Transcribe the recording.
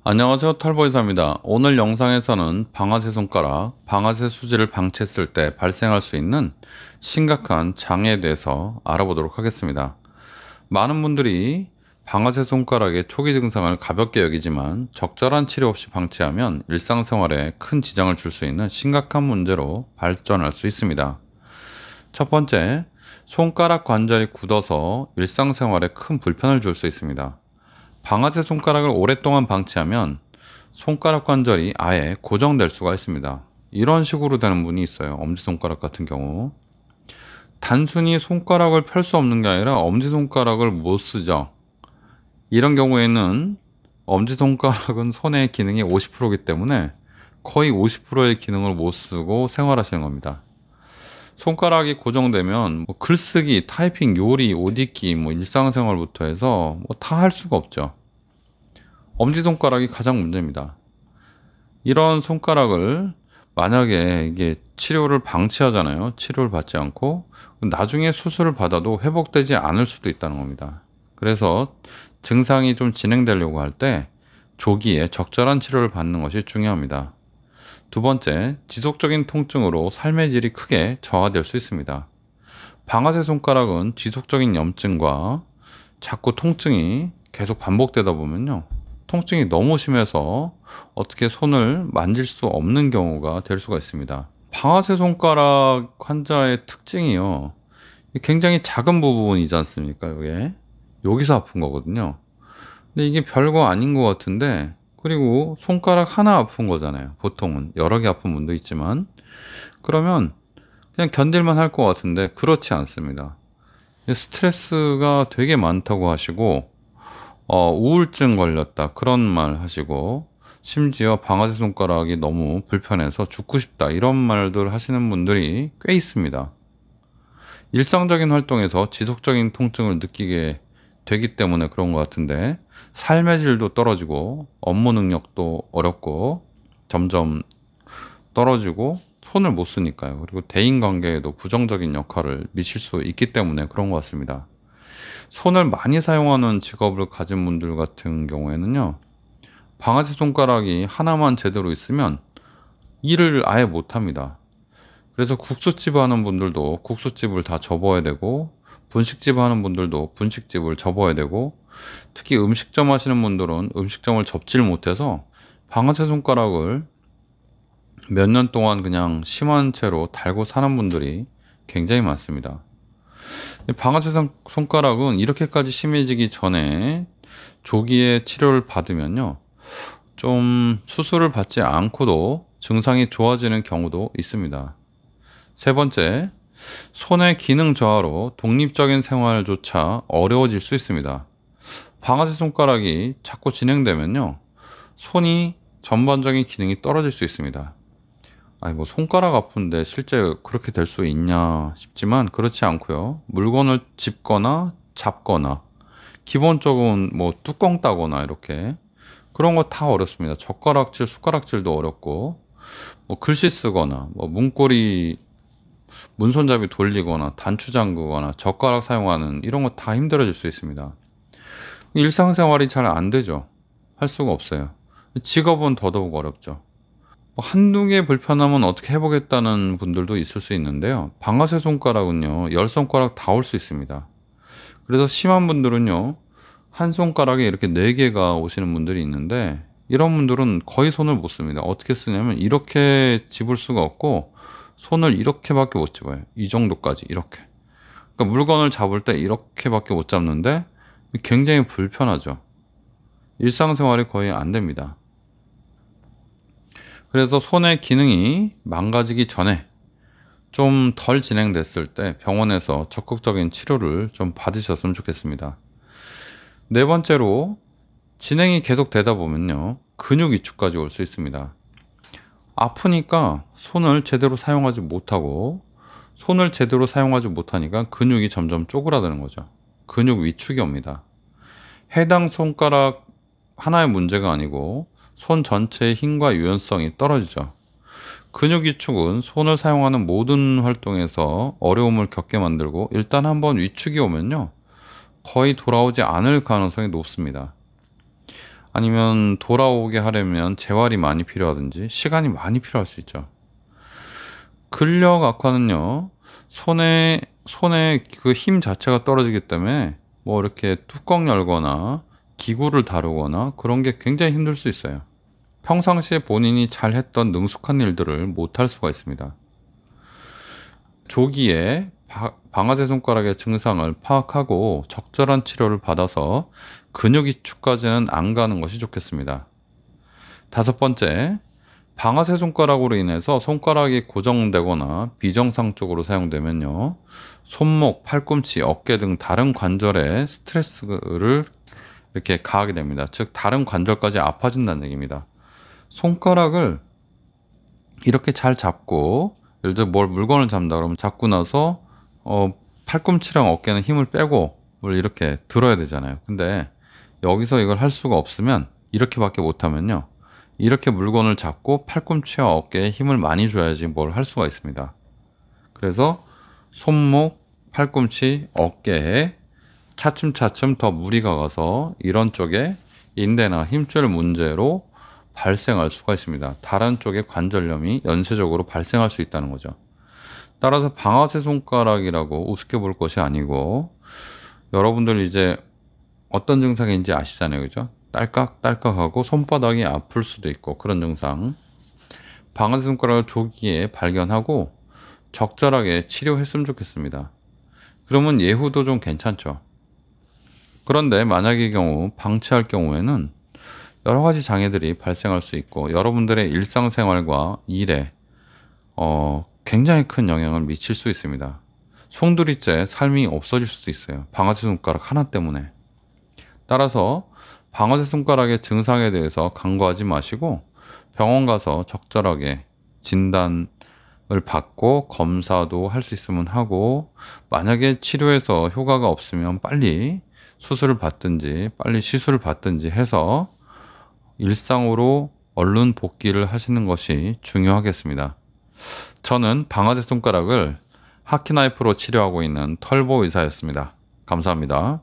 안녕하세요, 털보이사입니다. 오늘 영상에서는 방아쇠 손가락, 방아쇠 수지를 방치했을 때 발생할 수 있는 심각한 장애에 대해서 알아보도록 하겠습니다. 많은 분들이 방아쇠 손가락의 초기 증상을 가볍게 여기지만 적절한 치료 없이 방치하면 일상생활에 큰 지장을 줄 수 있는 심각한 문제로 발전할 수 있습니다. 첫 번째, 손가락 관절이 굳어서 일상생활에 큰 불편을 줄 수 있습니다. 방아쇠 손가락을 오랫동안 방치하면 손가락 관절이 아예 고정될 수가 있습니다. 이런 식으로 되는 분이 있어요. 엄지손가락 같은 경우. 단순히 손가락을 펼 수 없는 게 아니라 엄지손가락을 못 쓰죠. 이런 경우에는 엄지손가락은 손의 기능이 50%이기 때문에 거의 50%의 기능을 못 쓰고 생활하시는 겁니다. 손가락이 고정되면 글쓰기, 타이핑, 요리, 옷 입기, 일상생활부터 해서 다 할 수가 없죠. 엄지손가락이 가장 문제입니다. 이런 손가락을 만약에 이게 치료를 방치하잖아요. 치료를 받지 않고 나중에 수술을 받아도 회복되지 않을 수도 있다는 겁니다. 그래서 증상이 좀 진행되려고 할 때 조기에 적절한 치료를 받는 것이 중요합니다. 두 번째, 지속적인 통증으로 삶의 질이 크게 저하될 수 있습니다. 방아쇠 손가락은 지속적인 염증과 자꾸 통증이 계속 반복되다 보면요, 통증이 너무 심해서 어떻게 손을 만질 수 없는 경우가 될 수가 있습니다. 방아쇠 손가락 환자의 특징이요, 굉장히 작은 부분이지 않습니까? 여기서 아픈 거거든요. 근데 이게 별거 아닌 것 같은데, 그리고 손가락 하나 아픈 거잖아요. 보통은 여러 개 아픈 분도 있지만, 그러면 그냥 견딜만 할 것 같은데 그렇지 않습니다. 스트레스가 되게 많다고 하시고 우울증 걸렸다 그런 말 하시고, 심지어 방아쇠 손가락이 너무 불편해서 죽고 싶다 이런 말들 하시는 분들이 꽤 있습니다. 일상적인 활동에서 지속적인 통증을 느끼게 되기 때문에 그런 것 같은데, 삶의 질도 떨어지고 업무 능력도 어렵고 점점 떨어지고 손을 못 쓰니까요. 그리고 대인관계에도 부정적인 역할을 미칠 수 있기 때문에 그런 것 같습니다. 손을 많이 사용하는 직업을 가진 분들 같은 경우에는요, 방아쇠 손가락이 하나만 제대로 있으면 일을 아예 못합니다. 그래서 국수집 하는 분들도 국수집을 다 접어야 되고, 분식집 하는 분들도 분식집을 접어야 되고, 특히 음식점 하시는 분들은 음식점을 접지를 못해서 방아쇠 손가락을 몇 년 동안 그냥 심한 채로 달고 사는 분들이 굉장히 많습니다. 방아쇠 손가락은 이렇게까지 심해지기 전에 조기에 치료를 받으면요, 좀 수술을 받지 않고도 증상이 좋아지는 경우도 있습니다. 세 번째, 손의 기능 저하로 독립적인 생활조차 어려워질 수 있습니다. 방아쇠 손가락이 자꾸 진행되면요, 손이 전반적인 기능이 떨어질 수 있습니다. 손가락 아픈데 실제 그렇게 될 수 있냐 싶지만 그렇지 않고요. 물건을 짚거나 잡거나, 기본적인 뚜껑 따거나 이렇게 그런 거 다 어렵습니다. 젓가락질, 숟가락질도 어렵고, 글씨 쓰거나, 문고리, 문손잡이 돌리거나, 단추 잠그거나, 젓가락 사용하는 이런 거 다 힘들어질 수 있습니다. 일상생활이 잘 안 되죠. 할 수가 없어요. 직업은 더더욱 어렵죠. 한두 개 불편하면 어떻게 해보겠다는 분들도 있을 수 있는데요. 방아쇠 손가락은요, 10손가락 다 올 수 있습니다. 그래서 심한 분들은요, 한 손가락에 이렇게 4개가 오시는 분들이 있는데, 이런 분들은 거의 손을 못 씁니다. 어떻게 쓰냐면 이렇게 집을 수가 없고, 손을 이렇게밖에 못 집어요. 이 정도까지 이렇게. 그러니까 물건을 잡을 때 이렇게밖에 못 잡는데 굉장히 불편하죠. 일상생활이 거의 안 됩니다. 그래서 손의 기능이 망가지기 전에 좀 덜 진행됐을 때 병원에서 적극적인 치료를 좀 받으셨으면 좋겠습니다. 네 번째로, 진행이 계속 되다 보면요, 근육 위축까지 올 수 있습니다. 아프니까 손을 제대로 사용하지 못하고, 손을 제대로 사용하지 못하니까 근육이 점점 쪼그라드는 거죠. 근육 위축이 옵니다. 해당 손가락 하나의 문제가 아니고 손 전체의 힘과 유연성이 떨어지죠. 근육 위축은 손을 사용하는 모든 활동에서 어려움을 겪게 만들고 일단 한번 위축이 오면요, 거의 돌아오지 않을 가능성이 높습니다. 아니면 돌아오게 하려면 재활이 많이 필요하든지 시간이 많이 필요할 수 있죠. 근력 악화는요, 손의 그 힘 자체가 떨어지기 때문에 뭐 이렇게 뚜껑 열거나 기구를 다루거나 그런 게 굉장히 힘들 수 있어요. 평상시에 본인이 잘 했던 능숙한 일들을 못할 수가 있습니다. 조기에 방아쇠 손가락의 증상을 파악하고 적절한 치료를 받아서 근육 위축까지는 안 가는 것이 좋겠습니다. 다섯 번째, 방아쇠 손가락으로 인해서 손가락이 고정되거나 비정상적으로 사용되면요, 손목, 팔꿈치, 어깨 등 다른 관절에 스트레스를 이렇게 가하게 됩니다. 즉, 다른 관절까지 아파진다는 얘기입니다. 손가락을 이렇게 잘 잡고, 예를 들어 물건을 잡는다 그러면 잡고 나서 팔꿈치랑 어깨는 힘을 빼고 뭘 이렇게 들어야 되잖아요. 근데 여기서 이걸 할 수가 없으면, 이렇게밖에 못하면요, 이렇게 물건을 잡고 팔꿈치와 어깨에 힘을 많이 줘야지 뭘 할 수가 있습니다. 그래서 손목, 팔꿈치, 어깨에 차츰차츰 더 무리가 가서 이런 쪽에 인대나 힘줄 문제로 발생할 수가 있습니다. 다른 쪽의 관절염이 연쇄적으로 발생할 수 있다는 거죠. 따라서 방아쇠 손가락이라고 우습게 볼 것이 아니고, 여러분들 이제 어떤 증상인지 아시잖아요, 그죠? 딸깍딸깍하고 손바닥이 아플 수도 있고 그런 증상. 방아쇠 손가락을 조기에 발견하고 적절하게 치료했으면 좋겠습니다. 그러면 예후도 좀 괜찮죠. 그런데 만약의 경우 방치할 경우에는 여러 가지 장애들이 발생할 수 있고 여러분들의 일상생활과 일에 굉장히 큰 영향을 미칠 수 있습니다. 송두리째 삶이 없어질 수도 있어요. 방아쇠 손가락 하나 때문에. 따라서 방아쇠 손가락의 증상에 대해서 간과하지 마시고 병원 가서 적절하게 진단을 받고 검사도 할 수 있으면 하고, 만약에 치료해서 효과가 없으면 빨리 수술을 받든지 빨리 시술을 받든지 해서 일상으로 얼른 복귀를 하시는 것이 중요하겠습니다. 저는 방아쇠 손가락을 하키나이프로 치료하고 있는 털보 의사였습니다. 감사합니다.